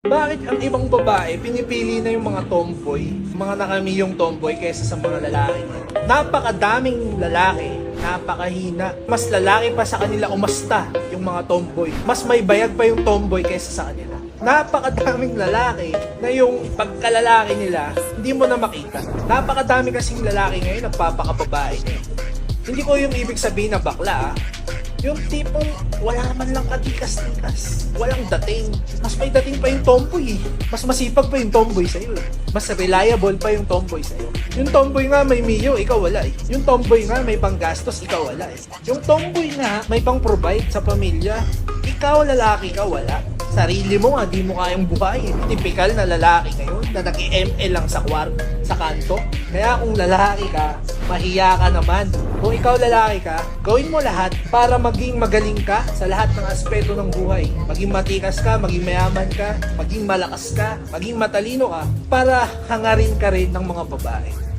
Bakit ang ibang babae pinipili na yung mga tomboy, mga nakamiyong tomboy kaysa sa mga lalaki? Napakadaming lalaki, napakahina. Mas lalaki pa sa kanila umasta yung mga tomboy. Mas may bayag pa yung tomboy kaysa sa kanila. Napakadaming lalaki na yung pagkalalaki nila, hindi mo na makita. Napakadami kasing lalaki ngayon nagpapakababae ngayon. Hindi ko yung ibig sabihin na bakla, yung tipong wala man lang katikas-tikas, walang dating. Mas may dating pa yung tomboy eh. Mas masipag pa yung tomboy sa'yo eh. Mas reliable pa yung tomboy sa'yo. Yung tomboy nga may miyo, ikaw wala eh. Yung tomboy nga may panggastos, ikaw wala eh. Yung tomboy nga may pang-provide sa pamilya, ikaw lalaki ka wala. Sarili mo nga, di mo kayang buhayin. Typical na lalaki ngayon na nag-ML lang sa sa kanto. Kaya kung lalaki ka, mahiya ka naman. Kung ikaw lalaki ka, gawin mo lahat para maging magaling ka sa lahat ng aspeto ng buhay. Maging matikas ka, maging mayaman ka, maging malakas ka, maging matalino ka, para hangarin ka rin ng mga babae.